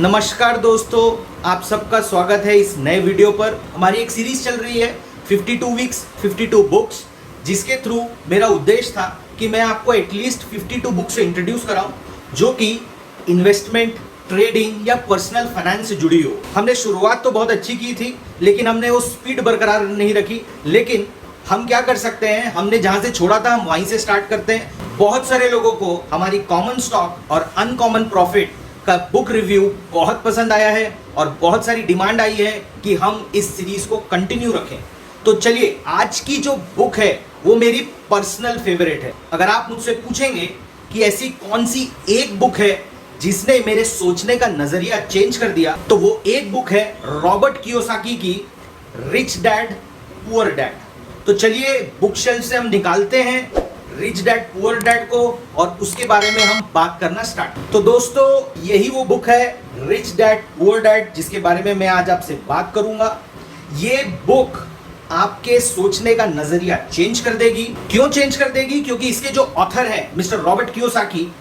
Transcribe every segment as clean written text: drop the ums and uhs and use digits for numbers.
नमस्कार दोस्तों, आप सबका स्वागत है इस नए वीडियो पर। हमारी एक सीरीज चल रही है 52 वीक्स 52 बुक्स, जिसके थ्रू मेरा उद्देश्य था कि मैं आपको एटलीस्ट 52 बुक्स से इंट्रोड्यूस कराऊं जो कि इन्वेस्टमेंट, ट्रेडिंग या पर्सनल फाइनेंस से जुड़ी हो। हमने शुरुआत तो बहुत अच्छी की थी, लेकिन हमने वो स्पीड बरकरार नहीं रखी। लेकिन हम क्या कर सकते हैं, हमने जहां से छोड़ा था हम वहीं से स्टार्ट करते हैं। बहुत सारे लोगों को हमारी कॉमन स्टॉक और अनकॉमन प्रॉफिट का बुक रिव्यू बहुत पसंद आया है और बहुत सारी डिमांड आई है कि हम इस सीरीज को कंटिन्यू रखें। तो चलिए, आज की जो बुक है वो मेरी पर्सनल फेवरेट है। अगर आप मुझसे पूछेंगे कि ऐसी कौन सी एक बुक है जिसने मेरे सोचने का नजरिया चेंज कर दिया, तो वो एक बुक है रॉबर्ट कियोसाकी की रिच डैड पुअर डैड। तो चलिए, बुक शेल्फ से हम निकालते हैं रिच डैड पुअर डैड को और उसके बारे में हम बात करना स्टार्ट। तो दोस्तों, यही वो बुक है रिच डैड पुअर डैड जिसके बारे में मैं आज आपसे बात करूंगा। ये बुक आपके सोचने का नजरिया चेंज कर देगी। क्यों चेंज कर देगी? क्योंकि इसके जो ऑथर है मिस्टर रॉबर्ट कियोसाकी,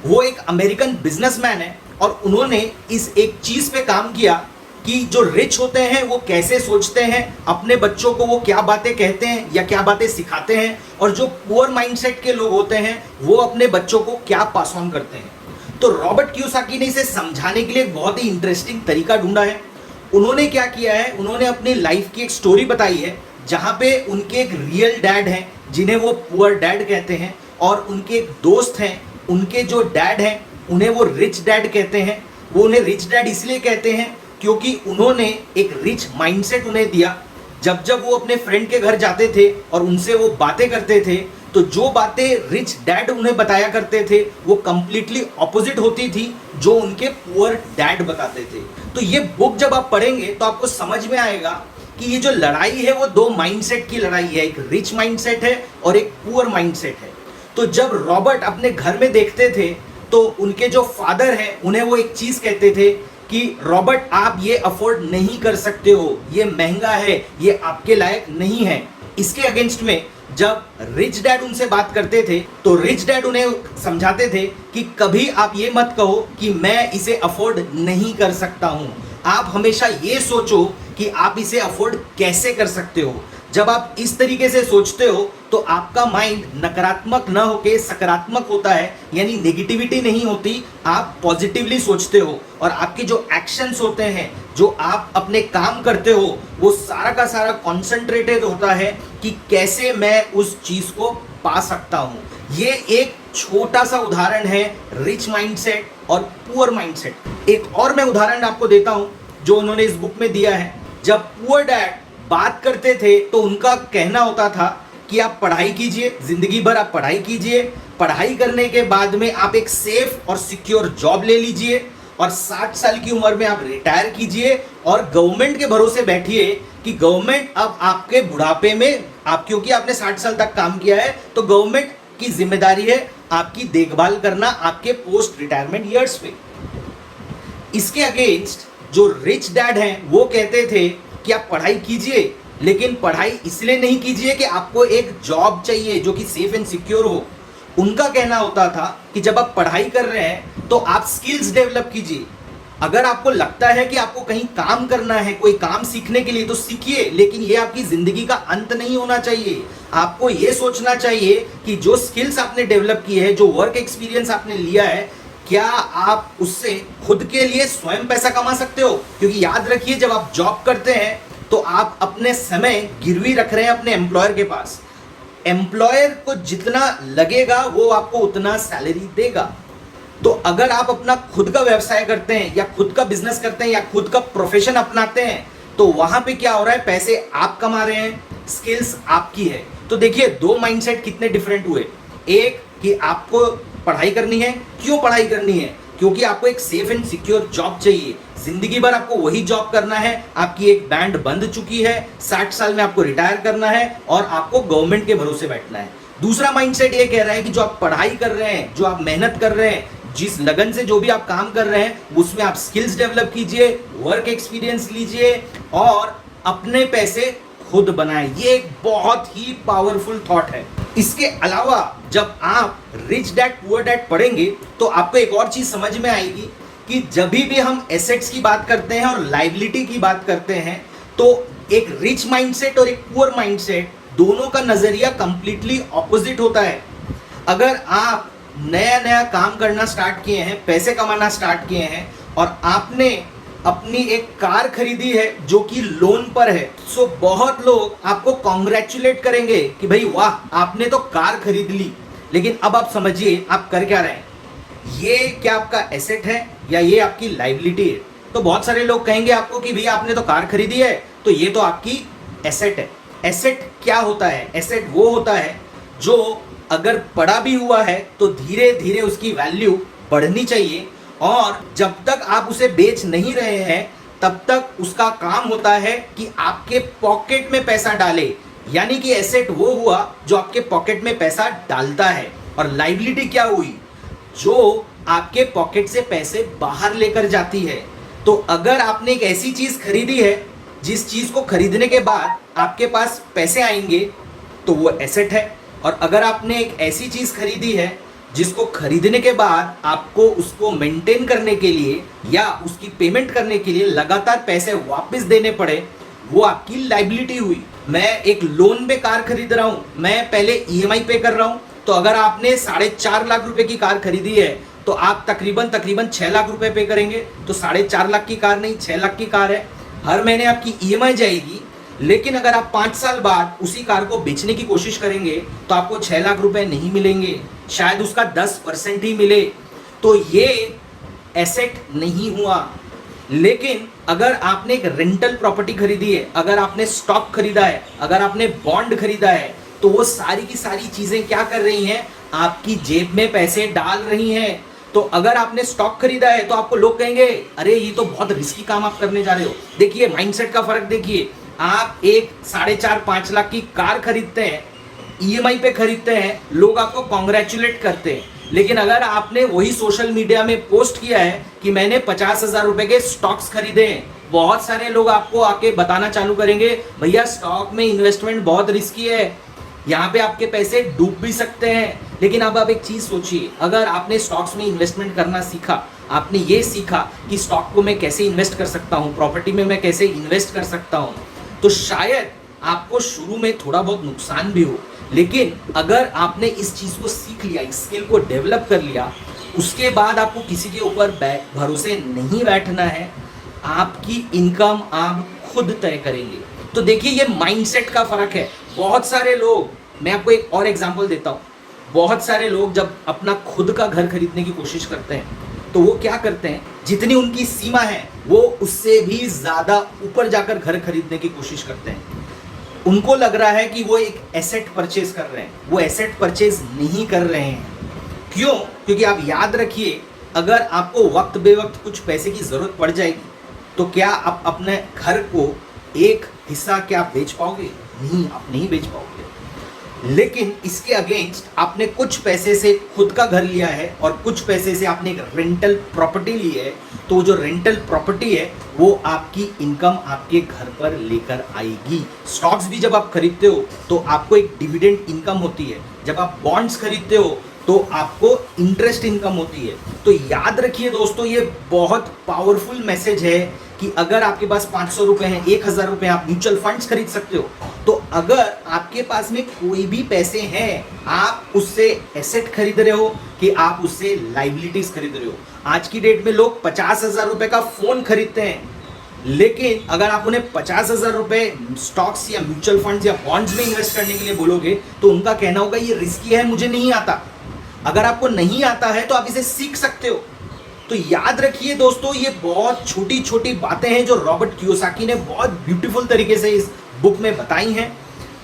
वो एक अमेरिकन बिजनेसमैन है और उन्होंने इस एक चीज पे काम किया कि जो रिच होते हैं वो कैसे सोचते हैं, अपने बच्चों को वो क्या बातें कहते हैं या क्या बातें सिखाते हैं, और जो पुअर माइंडसेट के लोग होते हैं वो अपने बच्चों को क्या पास ऑन करते हैं। तो रॉबर्ट कियोसाकी ने इसे समझाने के लिए एक बहुत ही इंटरेस्टिंग तरीका ढूंढा है। उन्होंने क्या किया है, उन्होंने अपनी लाइफ की एक स्टोरी बताई है जहां पे उनके एक रियल डैड हैं जिन्हें वो पुअर डैड कहते हैं, और उनके एक दोस्त हैं, उनके जो डैड हैं उन्हें वो रिच डैड कहते हैं। वो उन्हें रिच डैड इसलिए कहते हैं क्योंकि उन्होंने एक रिच माइंडसेट उन्हें दिया। जब जब वो अपने फ्रेंड के घर जाते थे और उनसे वो बातें करते थे, तो जो बातें रिच डैड उन्हें बताया करते थे वो कंप्लीटली ऑपोजिट होती थी जो उनके पुअर डैड बताते थे। तो ये बुक जब आप पढ़ेंगे तो आपको समझ में आएगा कि ये जो लड़ाई है वो दो माइंडसेट की लड़ाई है, एक रिच माइंडसेट है और एक पुअर माइंडसेट है। तो जब रॉबर्ट अपने घर में देखते थे तो उनके जो फादर हैं उन्हें वो एक चीज कहते थे कि रॉबर्ट, आप ये अफोर्ड नहीं कर सकते हो, ये महंगा है, ये आपके लायक नहीं है। इसके अगेंस्ट में जब रिच डैड उनसे बात करते थे तो रिच डैड उन्हें समझाते थे कि कभी आप ये मत कहो कि मैं इसे अफोर्ड नहीं कर सकता हूं। आप हमेशा ये सोचो कि आप इसे अफोर्ड कैसे कर सकते हो। जब आप इस तरीके से सोचते हो तो आपका माइंड नकारात्मक न होके सकारात्मक होता है, यानी नेगेटिविटी नहीं होती, आप पॉजिटिवली सोचते हो और आपके जो एक्शंस होते हैं, जो आप अपने काम करते हो, वो सारा का सारा कॉन्सेंट्रेटेड होता है कि कैसे मैं उस चीज को पा सकता हूं। ये एक छोटा सा उदाहरण है रिच माइंडसेट और पुअर माइंडसेट। एक और मैं उदाहरण आपको देता हूं जो उन्होंने इस बुक में दिया है। जब पुअर डैड बात करते थे तो उनका कहना होता था कि आप पढ़ाई कीजिए, जिंदगी भर आप पढ़ाई कीजिए, पढ़ाई करने के बाद में आप एक सेफ और सिक्योर जॉब ले लीजिए और 60 साल की उम्र में आप रिटायर कीजिए और गवर्नमेंट के भरोसे बैठिए कि गवर्नमेंट अब आपके बुढ़ापे में, आप क्योंकि आपने 60 साल तक काम किया है तो गवर्नमेंट की जिम्मेदारी है आपकी देखभाल करना आपके पोस्ट रिटायरमेंट ईयर्स पे। इसके अगेंस्ट जो रिच डैड हैं वो कहते थे कि आप पढ़ाई कीजिए, लेकिन पढ़ाई इसलिए नहीं कीजिए कि आपको एक जॉब चाहिए जो कि सेफ एंड सिक्योर हो। उनका कहना होता था कि जब आप पढ़ाई कर रहे हैं तो आप स्किल्स डेवलप कीजिए। अगर आपको लगता है कि आपको कहीं काम करना है, कोई काम सीखने के लिए, तो सीखिए, लेकिन ये आपकी जिंदगी का अंत नहीं होना चाहिए। आपको ये सोचना चाहिए कि जो स्किल्स आपने डेवलप की है, जो वर्क एक्सपीरियंस आपने लिया है, क्या आप उससे खुद के लिए स्वयं पैसा कमा सकते हो? क्योंकि याद रखिए, जब आप जॉब करते हैं तो आप अपने समय गिरवी रख रहे हैं अपने एम्प्लॉयर के पास। एम्प्लॉयर को जितना लगेगा वो आपको उतना सैलरी देगा। तो अगर आप अपना खुद का व्यवसाय करते हैं या खुद का बिजनेस करते हैं या खुद का प्रोफेशन अपनाते हैं तो वहां पे क्या हो रहा है, पैसे आप कमा रहे हैं, स्किल्स आपकी है। तो देखिए, दो माइंडसेट कितने डिफरेंट हुए। एक कि आपको पढ़ाई करनी है। क्यों पढ़ाई करनी है? क्योंकि आपको एक सेफ एंड सिक्योर जॉब चाहिए, जिंदगी भर आपको वही जॉब करना है, आपकी एक बैंड बंद चुकी है, 60 साल में आपको रिटायर करना है और आपको गवर्नमेंट के भरोसे बैठना है। दूसरा माइंडसेट ये कह रहा है कि जो आप पढ़ाई कर रहे हैं, जो आप मेहनत कर रहे हैं, जिस लगन से जो भी आप काम कर रहे हैं, उसमें आप स्किल्स डेवलप कीजिए, वर्क एक्सपीरियंस लीजिए और अपने पैसे खुद बनाएं। ये एक बहुत ही पावरफुल थॉट है। इसके अलावा जब आप रिच डैड पुअर डैड पढ़ेंगे तो आपको एक और चीज समझ में आएगी कि जब भी हम एसेट्स की बात करते हैं और लाइबिलिटी की बात करते हैं तो एक रिच माइंडसेट और एक पुअर माइंडसेट दोनों का नजरिया कंप्लीटली ऑपोजिट होता है। अगर आप नया नया काम करना स्टार्ट किए हैं, पैसे कमाना स्टार्ट किए हैं और आपने अपनी एक कार खरीदी है जो कि लोन पर है, सो बहुत लोग आपको कॉन्ग्रेचुलेट करेंगे कि भाई वाह आपने तो कार खरीद ली। लेकिन अब आप समझिए आप कर क्या रहे हैं, ये क्या आपका एसेट है या ये आपकी लाइबिलिटी है। तो बहुत सारे लोग कहेंगे आपको कि भैया आपने तो कार खरीदी है तो ये तो आपकी एसेट है। एसेट क्या होता है? एसेट वो होता है जो अगर पड़ा भी हुआ है तो धीरे धीरे उसकी वैल्यू बढ़नी चाहिए और जब तक आप उसे बेच नहीं रहे हैं तब तक उसका काम होता है कि आपके पॉकेट में पैसा डाले। यानी कि एसेट वो हुआ जो आपके पॉकेट में पैसा डालता है और लाइबिलिटी क्या हुई? जो आपके पॉकेट से पैसे बाहर लेकर जाती है। तो अगर आपने एक ऐसी चीज खरीदी है जिस चीज को खरीदने के बाद आपके पास पैसे आएंगे तो वो एसेट है, और अगर आपने एक ऐसी चीज खरीदी है जिसको खरीदने के बाद आपको उसको मेंटेन करने के लिए या उसकी पेमेंट करने के लिए लगातार पैसे वापस देने पड़े, वो आपकी लाइबिलिटी हुई। मैं एक लोन पे कार खरीद रहा हूं, मैं पहले ईएमआई पे कर रहा हूं, तो अगर आपने 4.5 लाख रुपए की कार खरीदी है तो आप तकरीबन 6 लाख रुपए पे करेंगे। तो 4.5 लाख की कार नहीं, 6 लाख की कार है, हर महीने आपकी ईएमआई जाएगी। लेकिन अगर आप 5 साल बाद उसी कार को बेचने की कोशिश करेंगे तो आपको 6 लाख रुपए नहीं मिलेंगे, शायद उसका 10% ही मिले। तो ये एसेट नहीं हुआ। लेकिन अगर आपने एक रेंटल प्रॉपर्टी खरीदी है, अगर आपने स्टॉक खरीदा है, अगर आपने बॉन्ड खरीदा है, तो वो सारी की सारी चीजें क्या कर रही हैं? आपकी जेब में पैसे डाल रही हैं। तो अगर आपने स्टॉक खरीदा है तो आपको लोग कहेंगे अरे ये तो बहुत रिस्की काम आप करने जा रहे हो। देखिए माइंडसेट का फर्क देखिए, आप एक 4.5-5 लाख की कार खरीदते हैं, ईएमआई पे खरीदते हैं, लोग आपको कॉन्ग्रेचुलेट करते हैं। लेकिन अगर आपने वही सोशल मीडिया में पोस्ट किया है कि मैंने 50,000 रुपए के स्टॉक्स खरीदे हैं, बहुत सारे लोग आपको आके बताना चालू करेंगे भैया स्टॉक में इन्वेस्टमेंट बहुत रिस्की है, यहाँ पे आपके पैसे डूब भी सकते हैं। लेकिन अब आप एक चीज सोचिए, अगर आपने स्टॉक्स में इन्वेस्टमेंट करना सीखा, आपने ये सीखा कि स्टॉक को मैं कैसे इन्वेस्ट कर सकता हूँ, प्रॉपर्टी में मैं कैसे इन्वेस्ट कर सकता हूँ, तो शायद आपको शुरू में थोड़ा बहुत नुकसान भी हो। लेकिन अगर आपने इस चीज को सीख लिया, इस स्किल को डेवलप कर लिया, उसके बाद आपको किसी के ऊपर भरोसे नहीं बैठना है, आपकी इनकम आप खुद तय करेंगे। तो देखिए ये माइंडसेट का फर्क है। बहुत सारे लोग, मैं आपको एक और एग्जांपल देता हूँ, बहुत सारे लोग जब अपना खुद का घर खरीदने की कोशिश करते हैं तो वो क्या करते हैं, जितनी उनकी सीमा है वो उससे भी ज्यादा ऊपर जाकर घर खरीदने की कोशिश करते हैं। उनको लग रहा है कि वो एक एसेट परचेज कर रहे हैं, वो एसेट परचेज नहीं कर रहे हैं। क्यों? क्योंकि आप याद रखिए, अगर आपको वक्त बेवक्त कुछ पैसे की जरूरत पड़ जाएगी तो क्या आप अपने घर को एक हिस्सा क्या आप बेच पाओगे? नहीं, आप नहीं बेच पाओगे। लेकिन इसके अगेंस्ट आपने कुछ पैसे से खुद का घर लिया है और कुछ पैसे से आपने एक रेंटल प्रॉपर्टी ली है, तो जो रेंटल प्रॉपर्टी है वो आपकी इनकम आपके घर पर लेकर आएगी। स्टॉक्स भी जब आप खरीदते हो तो आपको एक डिविडेंड इनकम होती है, जब आप बॉन्ड्स खरीदते हो तो आपको इंटरेस्ट इनकम होती है। तो याद रखिए दोस्तों, ये बहुत पावरफुल मैसेज है कि अगर आपके पास 500 रुपए हैं, 1000 रुपए आप म्यूचुअल फंड्स खरीद सकते हो। तो अगर आपके पास में कोई भी पैसे हैं, आप उससे एसेट खरीद रहे हो कि आप उससे लाइबिलिटीज खरीद रहे हो। आज की डेट में लोग 50,000 रुपए का फोन खरीदते हैं, लेकिन अगर आप उन्हें 50,000 रुपए स्टॉक्स या म्यूचुअल फंड्स या बॉन्ड्स में इन्वेस्ट करने के लिए बोलोगे तो उनका कहना होगा ये रिस्की है, मुझे नहीं आता। अगर आपको नहीं आता है तो आप इसे सीख सकते हो। तो याद रखिए दोस्तों, ये बहुत छोटी छोटी बातें हैं जो रॉबर्ट कियोसाकी ने बहुत ब्यूटीफुल तरीके से इस बुक में बताई हैं।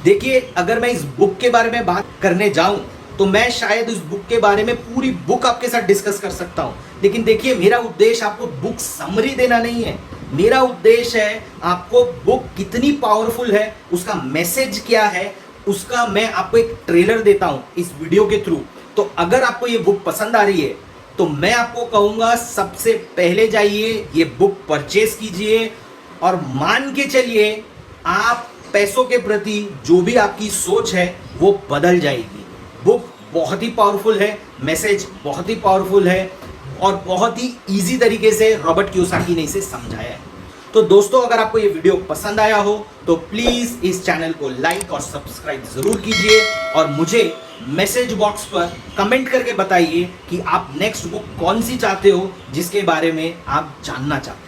देखिए, अगर मैं इस बुक के बारे में बात करने जाऊं तो मैं शायद इस बुक के बारे में पूरी बुक आपके साथ डिस्कस कर सकता हूं। लेकिन देखिए, मेरा उद्देश्य आपको बुक समरी देना नहीं है। मेरा उद्देश्य है आपको बुक कितनी पावरफुल है, उसका मैसेज क्या है, उसका मैं आपको एक ट्रेलर देता हूं इस वीडियो के थ्रू। तो अगर आपको ये बुक पसंद आ रही है तो मैं आपको कहूंगा सबसे पहले जाइए ये बुक परचेज कीजिए और मान के चलिए आप पैसों के प्रति जो भी आपकी सोच है वो बदल जाएगी। बुक बहुत ही पावरफुल है, मैसेज बहुत ही पावरफुल है। और बहुत ही इजी तरीके से रॉबर्ट कियोसाकी ने इसे समझाया है। तो दोस्तों, अगर आपको ये वीडियो पसंद आया हो तो प्लीज इस चैनल को लाइक और सब्सक्राइब जरूर कीजिए और मुझे मैसेज बॉक्स पर कमेंट करके बताइए कि आप नेक्स्ट बुक कौन सी चाहते हो जिसके बारे में आप जानना चाहते हो।